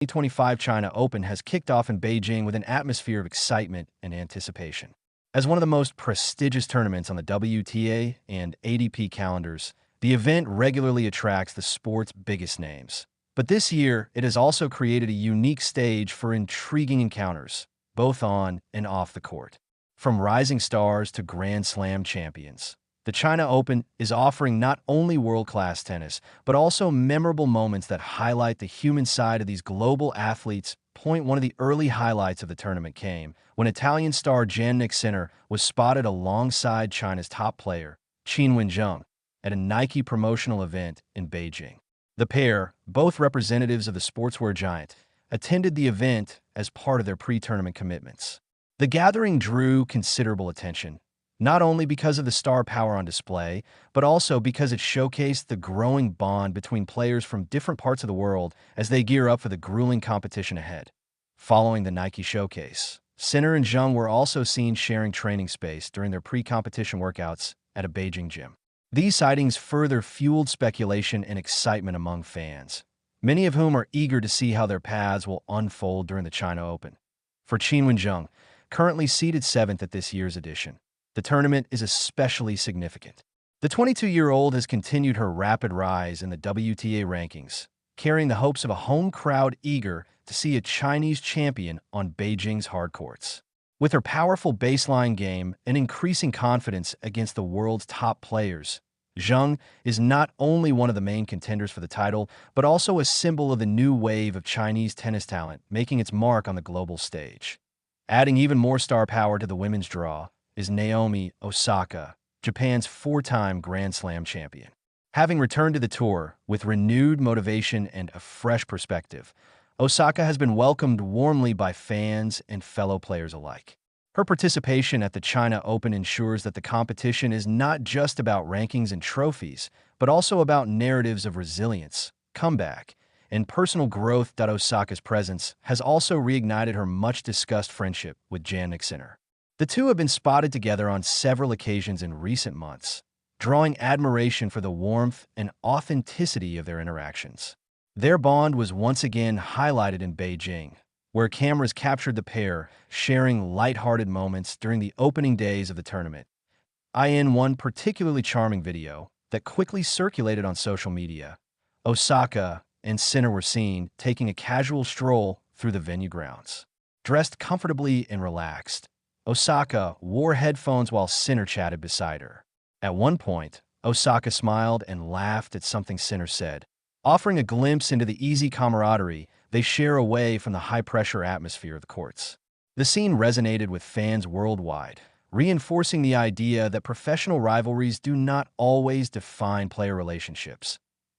2025 China Open has kicked off in Beijing with an atmosphere of excitement and anticipation. As one of the most prestigious tournaments on the WTA and ADP calendars, the event regularly attracts the sport's biggest names. But this year, it has also created a unique stage for intriguing encounters, both on and off the court. From rising stars to Grand Slam champions, the China Open is offering not only world-class tennis, but also memorable moments that highlight the human side of these global athletes. One of the early highlights of the tournament came when Italian star Jannick was spotted alongside China's top player, Qinwen, at a Nike promotional event in Beijing. The pair, both representatives of the sportswear giant, attended the event as part of their pre-tournament commitments. The gathering drew considerable attention, not only because of the star power on display, but also because it showcased the growing bond between players from different parts of the world as they gear up for the grueling competition ahead. Following the Nike showcase, Sinner and Zheng were also seen sharing training space during their pre-competition workouts at a Beijing gym. These sightings further fueled speculation and excitement among fans, many of whom are eager to see how their paths will unfold during the China Open. For Qinwen, currently seeded 7th at this year's edition, the tournament is especially significant. The 22-year-old has continued her rapid rise in the WTA rankings, carrying the hopes of a home crowd eager to see a Chinese champion on Beijing's hard courts. With her powerful baseline game and increasing confidence against the world's top players, Zheng is not only one of the main contenders for the title, but also a symbol of the new wave of Chinese tennis talent making its mark on the global stage. Adding even more star power to the women's draw is Naomi Osaka, Japan's 4-time Grand Slam champion. Having returned to the tour with renewed motivation and a fresh perspective, Osaka has been welcomed warmly by fans and fellow players alike. Her participation at the China Open ensures that the competition is not just about rankings and trophies, but also about narratives of resilience, comeback, and personal growth. Osaka's presence has also reignited her much-discussed friendship with Jannick. The two have been spotted together on several occasions in recent months, drawing admiration for the warmth and authenticity of their interactions. Their bond was once again highlighted in Beijing, where cameras captured the pair sharing lighthearted moments during the opening days of the tournament. In one particularly charming video that quickly circulated on social media, Osaka and Sinner were seen taking a casual stroll through the venue grounds. Dressed comfortably and relaxed, Osaka wore headphones while Sinner chatted beside her. At one point, Osaka smiled and laughed at something Sinner said, offering a glimpse into the easy camaraderie they share away from the high-pressure atmosphere of the courts. The scene resonated with fans worldwide, reinforcing the idea that professional rivalries do not always define player relationships.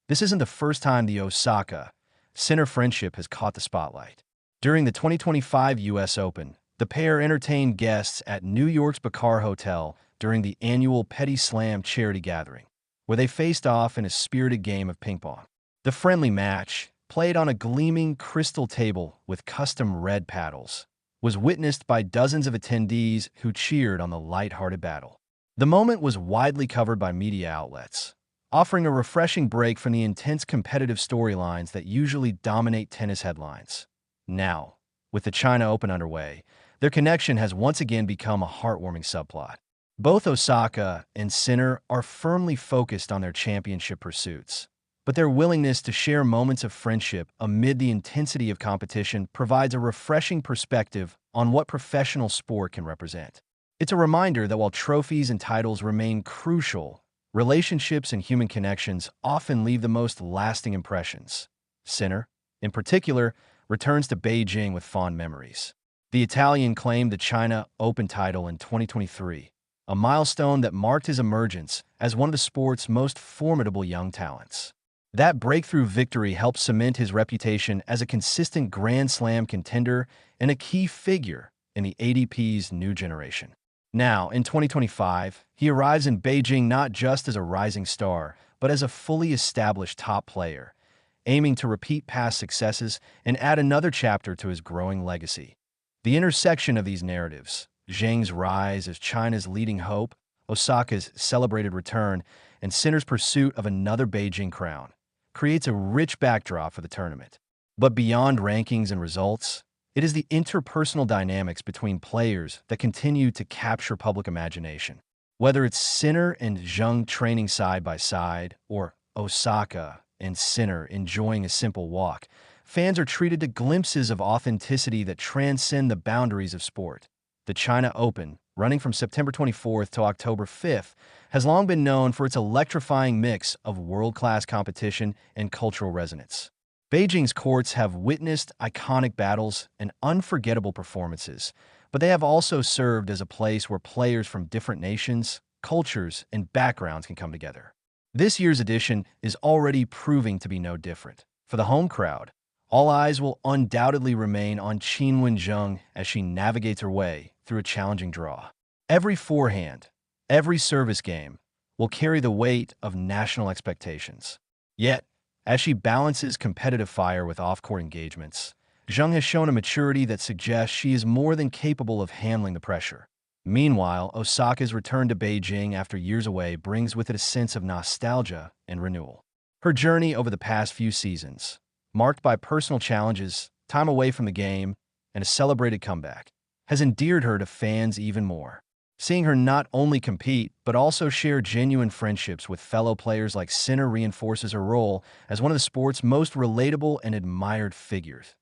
This isn't the first time the Osaka-Sinner friendship has caught the spotlight. During the 2025 U.S. Open, the pair entertained guests at New York's Bacar Hotel during the annual Petit Slam charity gathering, where they faced off in a spirited game of ping pong. The friendly match, played on a gleaming crystal table with custom red paddles, was witnessed by dozens of attendees who cheered on the light-hearted battle. The moment was widely covered by media outlets, offering a refreshing break from the intense competitive storylines that usually dominate tennis headlines. Now, with the China Open underway, their connection has once again become a heartwarming subplot. Both Osaka and Sinner are firmly focused on their championship pursuits, but their willingness to share moments of friendship amid the intensity of competition provides a refreshing perspective on what professional sport can represent. It's a reminder that while trophies and titles remain crucial, relationships and human connections often leave the most lasting impressions. Sinner, in particular, returns to Beijing with fond memories. The Italian claimed the China Open title in 2023, a milestone that marked his emergence as one of the sport's most formidable young talents. That breakthrough victory helped cement his reputation as a consistent Grand Slam contender and a key figure in the ADP's new generation. Now, in 2025, he arrives in Beijing not just as a rising star, but as a fully established top player, aiming to repeat past successes and add another chapter to his growing legacy. The intersection of these narratives, Zheng's rise as China's leading hope, Osaka's celebrated return, and Sinner's pursuit of another Beijing crown, creates a rich backdrop for the tournament. But beyond rankings and results, it is the interpersonal dynamics between players that continue to capture public imagination. Whether it's Sinner and Zheng training side by side, or Osaka and Sinner enjoying a simple walk, fans are treated to glimpses of authenticity that transcend the boundaries of sport. The China Open, running from September 24th to October 5th, has long been known for its electrifying mix of world-class competition and cultural resonance. Beijing's courts have witnessed iconic battles and unforgettable performances, but they have also served as a place where players from different nations, cultures, and backgrounds can come together. This year's edition is already proving to be no different. For the home crowd, all eyes will undoubtedly remain on Qinwen Zheng as she navigates her way through a challenging draw. Every forehand, every service game will carry the weight of national expectations. Yet, as she balances competitive fire with off-court engagements, Zheng has shown a maturity that suggests she is more than capable of handling the pressure. Meanwhile, Osaka's return to Beijing after years away brings with it a sense of nostalgia and renewal. Her journey over the past few seasons, marked by personal challenges, time away from the game, and a celebrated comeback, has endeared her to fans even more. Seeing her not only compete, but also share genuine friendships with fellow players like Sinner reinforces her role as one of the sport's most relatable and admired figures.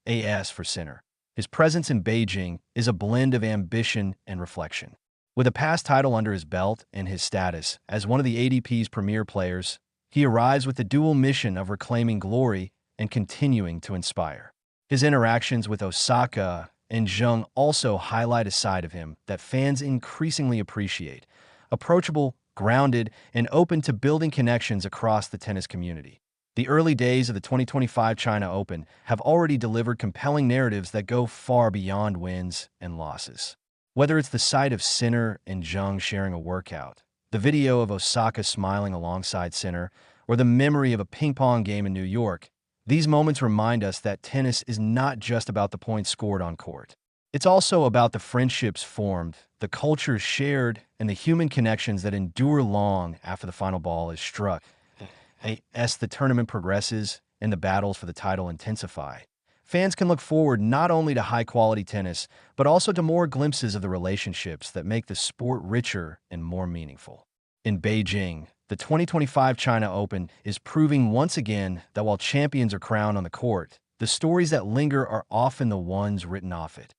AS for Sinner. His presence in Beijing is a blend of ambition and reflection. With a past title under his belt and his status as one of the ADP's premier players, he arrives with the dual mission of reclaiming glory and continuing to inspire. His interactions with Osaka and Zheng also highlight a side of him that fans increasingly appreciate: approachable, grounded, and open to building connections across the tennis community. The early days of the 2025 China Open have already delivered compelling narratives that go far beyond wins and losses. Whether it's the sight of Sinner and Zheng sharing a workout, the video of Osaka smiling alongside Sinner, or the memory of a ping-pong game in New York, these moments remind us that tennis is not just about the points scored on court. It's also about the friendships formed, the cultures shared, and the human connections that endure long after the final ball is struck. As the tournament progresses and the battles for the title intensify, fans can look forward not only to high-quality tennis, but also to more glimpses of the relationships that make the sport richer and more meaningful. In Beijing, the 2025 China Open is proving once again that while champions are crowned on the court, the stories that linger are often the ones written off it.